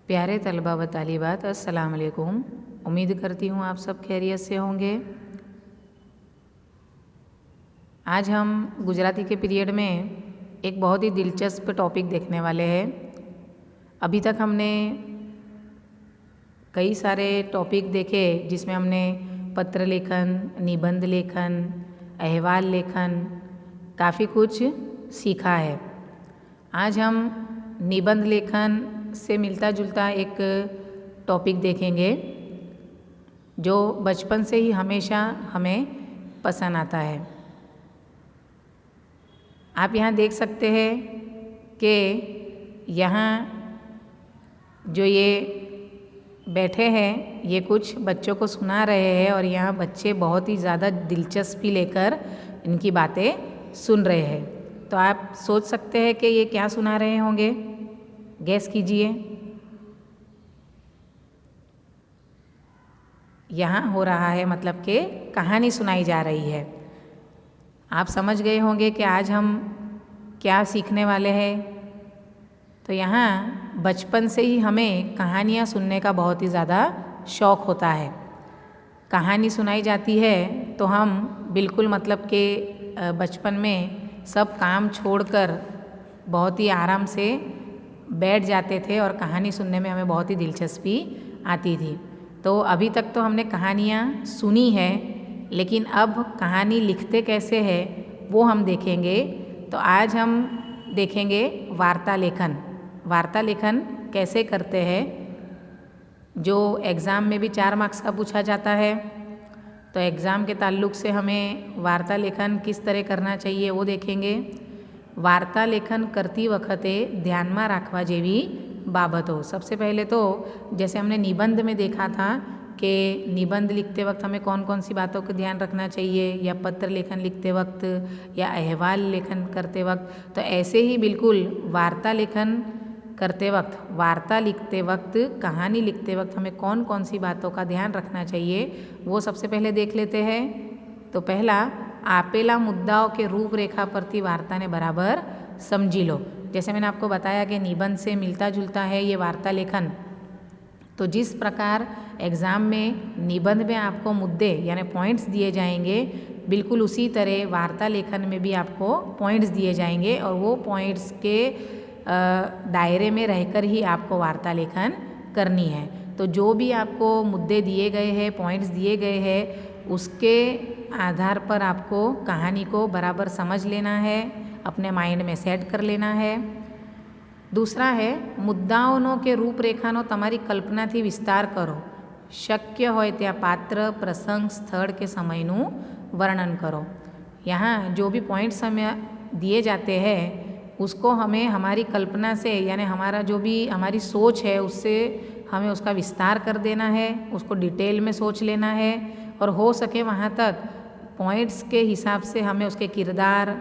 प्यारे तलबा व तालिबात, अस्सलाम वालेकुम। उम्मीद करती हूँ आप सब खैरियत से होंगे। आज हम गुजराती के पीरियड में एक बहुत ही दिलचस्प टॉपिक देखने वाले हैं। अभी तक हमने कई सारे टॉपिक देखे जिसमें हमने पत्र लेखन, निबंध लेखन, अहवाल लेखन काफ़ी कुछ सीखा है। आज हम निबंध लेखन से मिलता जुलता एक टॉपिक देखेंगे जो बचपन से ही हमेशा हमें पसंद आता है। आप यहाँ देख सकते हैं कि यहाँ जो ये बैठे हैं ये कुछ बच्चों को सुना रहे हैं और यहाँ बच्चे बहुत ही ज़्यादा दिलचस्पी लेकर इनकी बातें सुन रहे हैं। तो आप सोच सकते हैं कि ये क्या सुना रहे होंगे, गैस कीजिए। यहाँ हो रहा है मतलब कि कहानी सुनाई जा रही है। आप समझ गए होंगे कि आज हम क्या सीखने वाले हैं। तो यहाँ बचपन से ही हमें कहानियाँ सुनने का बहुत ही ज़्यादा शौक़ होता है। कहानी सुनाई जाती है तो हम बिल्कुल मतलब कि बचपन में सब काम छोड़कर बहुत ही आराम से बैठ जाते थे और कहानी सुनने में हमें बहुत ही दिलचस्पी आती थी। तो अभी तक तो हमने कहानियाँ सुनी है, लेकिन अब कहानी लिखते कैसे है वो हम देखेंगे। तो आज हम देखेंगे वार्ता लेखन। वार्ता लेखन कैसे करते हैं, जो एग्ज़ाम में भी 4 मार्क्स का पूछा जाता है। तो एग्ज़ाम के ताल्लुक़ से हमें वार्ता लेखन किस तरह करना चाहिए वो देखेंगे। वार्ता लेखन करती वखते ध्यान में राखवा जेवी बाबतो। सबसे पहले तो जैसे हमने निबंध में देखा था कि निबंध लिखते वक्त हमें कौन कौन सी बातों का ध्यान रखना चाहिए, या पत्र लेखन लिखते वक्त या अहवाल लेखन करते वक्त, तो ऐसे ही बिल्कुल वार्ता लेखन करते वक्त, वार्ता लिखते वक्त, कहानी लिखते वक्त हमें कौन कौन सी बातों का ध्यान रखना चाहिए वो सबसे पहले देख लेते हैं। तो पहला, आपेला मुद्दाओं के रूपरेखा परती वार्ता ने बराबर समझी लो। जैसे मैंने आपको बताया कि निबंध से मिलता जुलता है ये वार्ता लेखन। तो जिस प्रकार एग्ज़ाम में निबंध में आपको मुद्दे यानी पॉइंट्स दिए जाएंगे, बिल्कुल उसी तरह वार्ता लेखन में भी आपको पॉइंट्स दिए जाएंगे और वो पॉइंट्स के दायरे में रहकर ही आपको वार्ता लेखन करनी है। तो जो भी आपको मुद्दे दिए गए हैं, पॉइंट्स दिए गए हैं, उसके आधार पर आपको कहानी को बराबर समझ लेना है, अपने माइंड में सेट कर लेना है। दूसरा है, मुद्दाओं के रूपरेखानो तमारी कल्पना थी विस्तार करो। शक्य होय त्या पात्र, प्रसंग, स्थल के समयनु वर्णन करो। यहाँ जो भी पॉइंट्स हमें दिए जाते हैं उसको हमें हमारी कल्पना से यानी हमारा जो भी हमारी सोच है उससे हमें उसका विस्तार कर देना है, उसको डिटेल में सोच लेना है और हो सके वहाँ तक पॉइंट्स के हिसाब से हमें उसके किरदार,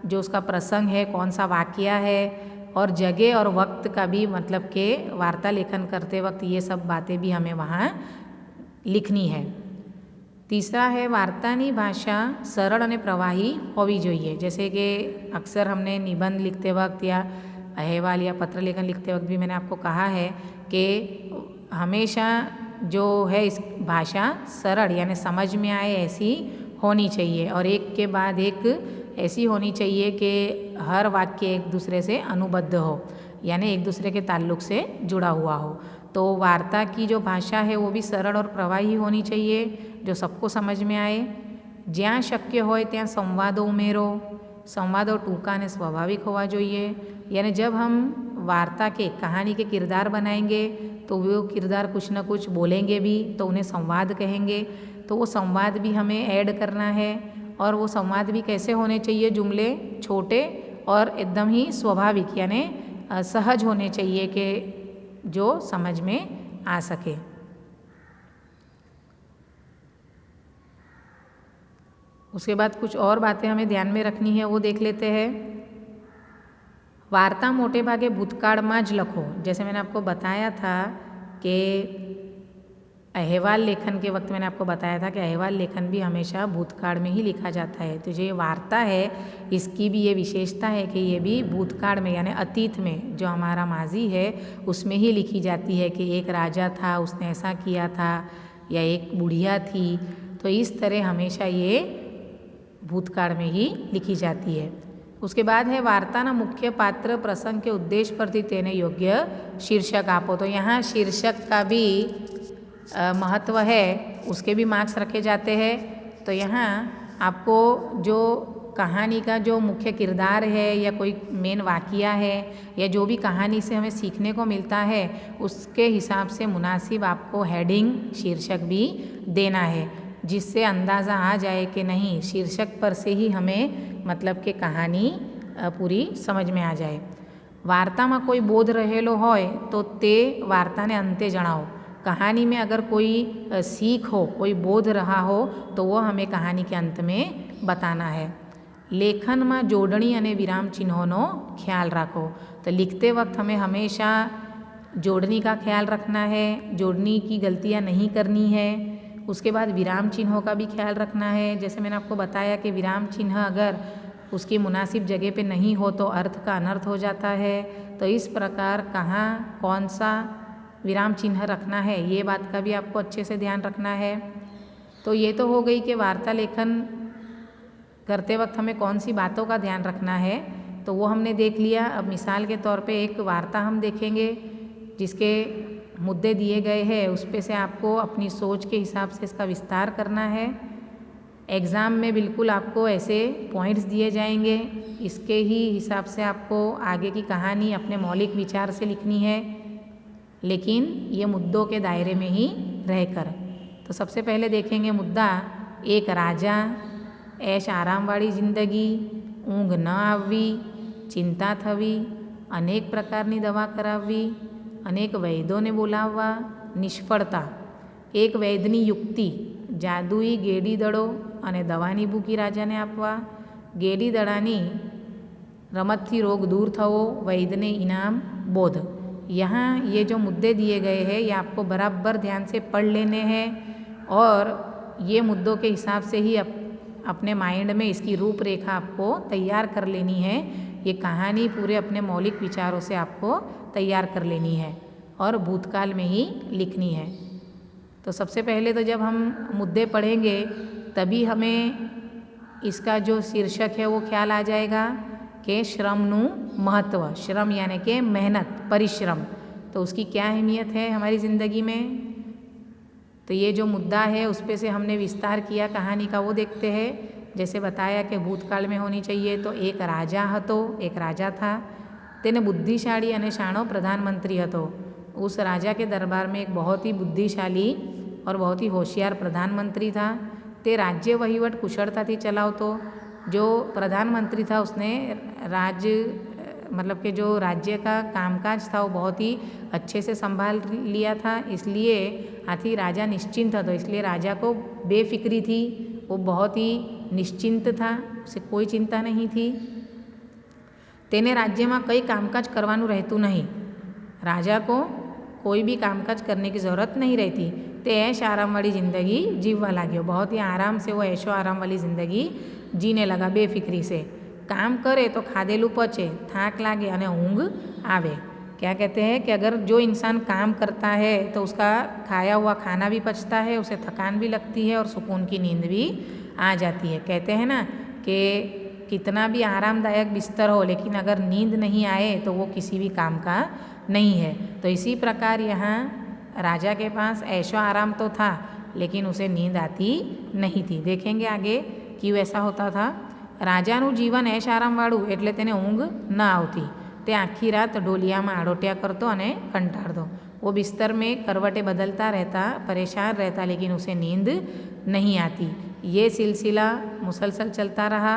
जो उसका प्रसंग है, कौन सा वाक़या है और जगह और वक्त का भी मतलब के वार्ता लेखन करते वक्त ये सब बातें भी हमें वहाँ लिखनी है। तीसरा है, वार्तानी भाषा सरल और प्रवाही होवी जोईए। जैसे कि अक्सर हमने निबंध लिखते वक्त या अहवाल या पत्र लेखन लिखते वक्त भी मैंने आपको कहा है कि हमेशा जो है इस भाषा सरल यानी समझ में आए ऐसी होनी चाहिए और एक के बाद एक ऐसी होनी चाहिए कि हर वाक्य एक दूसरे से अनुबद्ध हो, यानी एक दूसरे के ताल्लुक़ से जुड़ा हुआ हो। तो वार्ता की जो भाषा है वो भी सरल और प्रवाही होनी चाहिए, जो सबको समझ में आए। ज्यां शक्य होय त्यां संवादों उमेरो। संवादों टूंका ने स्वाभाविक होवा જોઈએ। यानी जब हम वार्ता के, कहानी के किरदार बनाएंगे तो वो किरदार कुछ न कुछ बोलेंगे भी, तो उन्हें संवाद कहेंगे। तो वो संवाद भी हमें ऐड करना है और वो संवाद भी कैसे होने चाहिए, जुमले छोटे और एकदम ही स्वाभाविक यानी सहज होने चाहिए कि जो समझ में आ सके। उसके बाद कुछ और बातें हमें ध्यान में रखनी है वो देख लेते हैं। वार्ता मोटे भागे भूतकाल में ज लखो। जैसे मैंने आपको बताया था कि अहवाल लेखन के वक्त मैंने आपको बताया था कि अहवाल लेखन भी हमेशा भूतकाल में ही लिखा जाता है। तो जो ये वार्ता है इसकी भी ये विशेषता है कि ये भी भूतकाल में यानी अतीत में, जो हमारा माजी है उसमें ही लिखी जाती है कि एक राजा था, उसने ऐसा किया था, या एक बुढ़िया थी। तो इस तरह हमेशा ये भूतकाल में ही लिखी जाती है। उसके बाद है वार्ताना मुख्य पात्र प्रसंग के उद्देश्य परથી તેને યોગ્ય शीर्षक आपो। तो यहाँ शीर्षक का भी महत्व है, उसके भी मार्क्स रखे जाते हैं। तो यहाँ आपको जो कहानी का जो मुख्य किरदार है या कोई मेन वाक़या है या जो भी कहानी से हमें सीखने को मिलता है उसके हिसाब से मुनासिब आपको हेडिंग शीर्षक भी देना है, जिससे अंदाज़ा आ जाए कि नहीं शीर्षक पर से ही हमें मतलब कि कहानी पूरी समझ में आ जाए। वार्ताમાં કોઈ બોધ રહેલો હોય તો તે વાર્તાને અંતે જણાવો। कहानी में अगर कोई सीख हो, कोई बोध रहा हो तो वो हमें कहानी के अंत में बताना है। लेखन में जोड़नी अने विराम चिन्हों ख्याल रखो। तो लिखते वक्त हमें हमेशा जोड़नी का ख्याल रखना है, जोड़नी की गलतियाँ नहीं करनी है। उसके बाद विराम चिन्हों का भी ख्याल रखना है। जैसे मैंने आपको बताया कि विराम चिन्ह अगर उसकी मुनासिब जगह पे नहीं हो तो अर्थ का अनर्थ हो जाता है। तो इस प्रकार कहाँ कौन सा विराम चिन्ह रखना है ये बात का भी आपको अच्छे से ध्यान रखना है। तो ये तो हो गई कि वार्ता लेखन करते वक्त हमें कौन सी बातों का ध्यान रखना है, तो वो हमने देख लिया। अब मिसाल के तौर पे एक वार्ता हम देखेंगे जिसके मुद्दे दिए गए हैं, उस पे से आपको अपनी सोच के हिसाब से इसका विस्तार करना है। एग्ज़ाम में बिल्कुल आपको ऐसे पॉइंट्स दिए जाएंगे, इसके ही हिसाब से आपको आगे की कहानी अपने मौलिक विचार से लिखनी है, लेकिन ये मुद्दों के दायरे में ही रहकर। तो सबसे पहले देखेंगे मुद्दा एक राजा, ऐश आराम वाली जिंदगी, ऊँघ न आववी, चिंता थवी, अनेक प्रकारनी दवा कराववी, अनेक वैद्योने बोलाववा, निष्फળતા, एक वैद्यनी युक्ति, जादुई गेडी दड़ो अने दवानी भूकी राजाने आपवा, गेडी दड़ानी रमतथी रोग दूर थवो, वैद्यने इनाम बोध। यहाँ ये जो मुद्दे दिए गए हैं ये आपको बराबर ध्यान से पढ़ लेने हैं और ये मुद्दों के हिसाब से ही अपने माइंड में इसकी रूपरेखा आपको तैयार कर लेनी है। ये कहानी पूरे अपने मौलिक विचारों से आपको तैयार कर लेनी है और भूतकाल में ही लिखनी है। तो सबसे पहले तो जब हम मुद्दे पढ़ेंगे तभी हमें इसका जो शीर्षक है वो ख्याल आ जाएगा कि श्रमनु महत्व, श्रम यानी कि मेहनत, परिश्रम, तो उसकी क्या अहमियत है हमारी ज़िंदगी में। तो ये जो मुद्दा है उस पे से हमने विस्तार किया कहानी का, वो देखते हैं। जैसे बताया कि भूतकाल में होनी चाहिए। तो एक राजा हतो, एक राजा था, तेने बुद्धिशाली अने शाणो प्रधानमंत्री हतो। उस राजा के दरबार में एक बहुत ही बुद्धिशाली और बहुत ही होशियार प्रधानमंत्री था। ते राज्य वहीवट कुशलताथी चलावतो। जो प्रधानमंत्री था उसने मतलब कि जो राज्य का कामकाज था वो बहुत ही अच्छे से संभाल लिया था, इसलिए आथी राजा निश्चिंत था। तो इसलिए राजा को बेफिक्री थी, वो बहुत ही निश्चिंत था, उसे कोई चिंता नहीं थी। तेने राज्य में कई कामकाज करवानुं रहतुं नहीं, राजा को कोई भी कामकाज करने की ज़रूरत नहीं रहती। ते ऐश आराम वाली ज़िंदगी जीववा लाग्यो, बहुत ही आराम से वो ऐशो आराम वाली ज़िंदगी जीने लगा बेफिक्री से। काम करे तो खादेलू पचे, थाक लागे अने ऊँघ आवे। क्या कहते हैं कि अगर जो इंसान काम करता है तो उसका खाया हुआ खाना भी पचता है, उसे थकान भी लगती है और सुकून की नींद भी आ जाती है। कहते हैं ना कि कितना भी आरामदायक बिस्तर हो लेकिन अगर नींद नहीं आए तो वो किसी भी काम का नहीं है। तो इसी प्रकार यहाँ राजा के पास ऐशो आराम तो था लेकिन उसे नींद आती नहीं थी। देखेंगे आगे क्यों ऐसा होता था। राजाનું जीवन ऐश आरामवाળું એટલે તેને ઊંઘ ન આવતી। તે આખી રાત ડોલિયામાં આડોટ્યા કરતો અને કંટાળતો। वो बिस्तर में करवटें बदलता रहता, परेशान रहता, लेकिन उसे नींद नहीं आती। ये सिलसिला मुसलसल चलता रहा।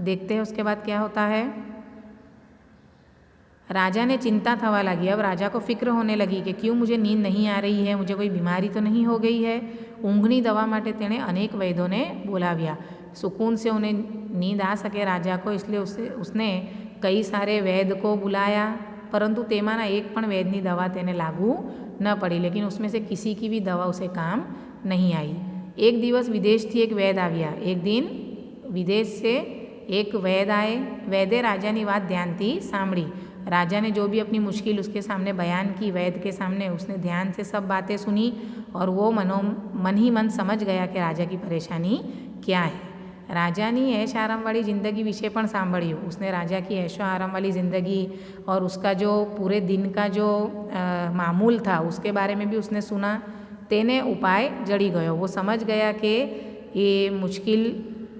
देखते हैं उसके बाद क्या होता है। राजा ने चिंता थवा लगी। अब राजा को फिक्र होने लगी कि क्यों मुझे नींद नहीं आ रही है, मुझे कोई बीमारी तो नहीं हो गई है। ઊંઘની दवा माटे तेणे अनेक वैद्यों ने बोलाव्या। सुकून से उन्हें नींद आ सके राजा को, इसलिए उसने कई सारे वैद्य को बुलाया। પરંતુ તેમાંના એક પણ વેદની દવા તેને લાગુ ન પડી, लेकिन उसमें से किसी की भी दवा उसे काम नहीं आई। एक दिवस विदेश थी एक वैद्य આવ્યા। एक दिन विदेश से एक वैद्य आए। वैद्य राजा ने बात ध्यानથી સાંભળી। राजा ने जो भी अपनी मुश्किल उसके सामने बयान की वैद्य के सामने, उसने ध्यान से सब बातें सुनी और वो मन ही मन समझ गया कि राजा की परेशानी क्या है। राजानी ऐश आराम वाली ज़िंदगी विषय पण सांभळ्યું। उसने राजा की ऐशो आराम वाली ज़िंदगी और उसका जो पूरे दिन का जो मामूल था उसके बारे में भी उसने सुना। तेने उपाय जड़ी गयो। वो समझ गया कि ये मुश्किल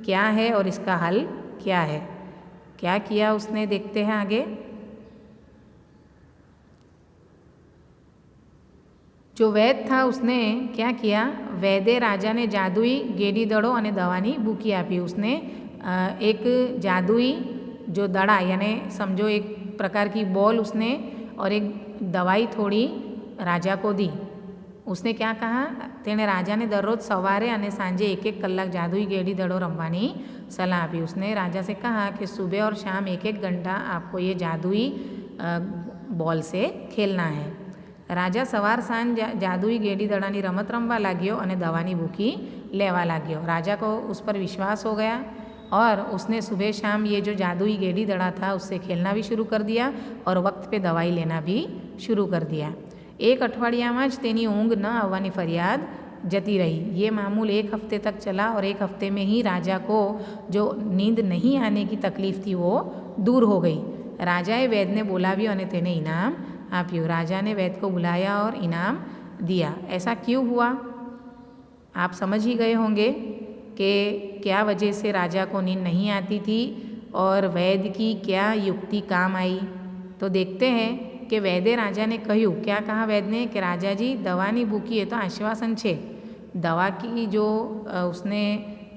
क्या है और इसका हल क्या है। क्या किया उसने, देखते हैं आगे। जो वैद्य था उसने क्या किया, वैद्य राजा ने जादुई गेड़ी दड़ो और दवानी भूकी आपी। उसने एक जादुई जो दड़ा यानी समझो एक प्रकार की बॉल उसने और एक दवाई थोड़ी राजा को दी। उसने क्या कहा, तेने राजा ने दररोज सवारे और सांजे 1-1 कलाक जादुई गेड़ी दड़ो रमवानी सलाह आपी। उसने राजा से कहा कि सुबह और शाम 1-1 घंटा आपको ये जादुई बॉल से खेलना है। राजा सवार सांज जादुई गेड़ी दड़ानी रमत रमवा लाग्यो और दवानी भूखी लेवा लाग्यो। राजा को उस पर विश्वास हो गया और उसने सुबह शाम ये जो जादुई गेड़ी दड़ा था उससे खेलना भी शुरू कर दिया और वक्त पे दवाई लेना भी शुरू कर दिया। एक अठवाडियामां ज तेनी ऊँघ न आववानी फरियाद जती रही। ये मामूल 1 हफ्ते तक चला और 1 हफ्ते में ही राजा को जो नींद नहीं आने की तकलीफ थी वो दूर हो गई। राजाए वैद्य ने बोलाव्यो और तेने इनाम आप्यो। राजा ने वैद्य को बुलाया और इनाम दिया। ऐसा क्यों हुआ, आप समझ ही गए होंगे कि क्या वजह से राजा को नींद नहीं आती थी और वैद्य की क्या युक्ति काम आई। तो देखते हैं कि वैद्य राजा ने કહ્યું, क्या कहा वैद्य ने कि राजा जी दवानी भूखी है तो आश्वासन छे। दवा की जो उसने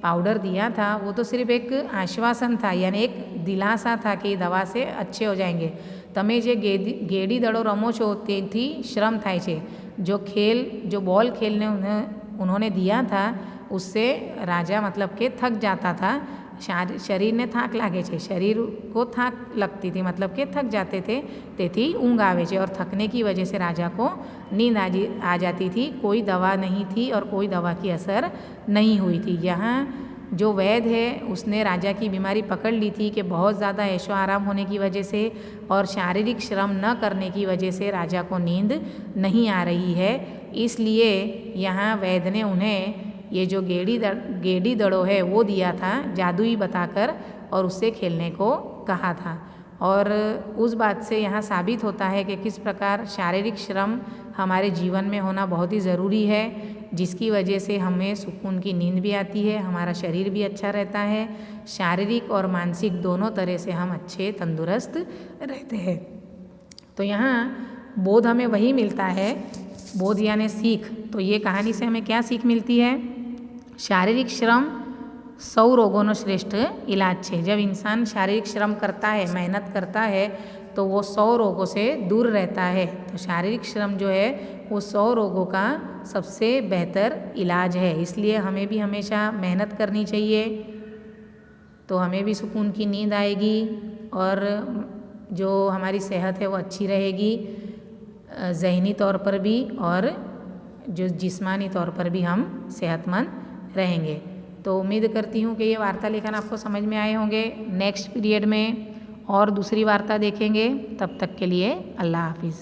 पाउडर दिया था वो तो सिर्फ एक आश्वासन था, यानी एक दिलासा था कि दवा से अच्छे हो जाएंगे। तमे जे गेड़ी दड़ो रमो छो तेथी श्रम थाय छे। जो बॉल खेलने उन्होंने दिया था उससे राजा मतलब के थक जाता था। शरीर ने थाक लागे छे, शरीर को थाक लगती थी मतलब के थक जाते थे, तेथी ऊँघ आवे छे और थकने की वजह से राजा को नींद आ जाती थी। कोई दवा नहीं थी और कोई दवा की असर नहीं हुई थी। यहाँ जो वैद्य है उसने राजा की बीमारी पकड़ ली थी कि बहुत ज़्यादा ऐशो आराम होने की वजह से और शारीरिक श्रम न करने की वजह से राजा को नींद नहीं आ रही है। इसलिए यहाँ वैद्य ने उन्हें ये जो गेड़ी दड़ो है वो दिया था जादुई बताकर और उससे खेलने को कहा था। और उस बात से यहाँ साबित होता है कि किस प्रकार शारीरिक श्रम हमारे जीवन में होना बहुत ही ज़रूरी है, जिसकी वजह से हमें सुकून की नींद भी आती है, हमारा शरीर भी अच्छा रहता है, शारीरिक और मानसिक दोनों तरह से हम अच्छे तंदुरुस्त रहते हैं। तो यहाँ बोध हमें वही मिलता है, बोध यानी सीख। तो ये कहानी से हमें क्या सीख मिलती है, शारीरिक श्रम 100 रोगों श्रेष्ठ इलाज है। जब इंसान शारीरिक श्रम करता है, मेहनत करता है तो वो 100 रोगों से दूर रहता है। तो शारीरिक श्रम जो है वो 100 रोगों का सबसे बेहतर इलाज है। इसलिए हमें भी हमेशा मेहनत करनी चाहिए, तो हमें भी सुकून की नींद आएगी और जो हमारी सेहत है वो अच्छी रहेगी, ज़हनी तौर पर भी और जो जिस्मानी तौर पर भी हम सेहतमंद रहेंगे। तो उम्मीद करती हूँ कि ये वार्ता लेखन आपको समझ में आए होंगे। नेक्स्ट पीरियड में और दूसरी वार्ता देखेंगे। तब तक के लिए अल्लाह हाफिज़।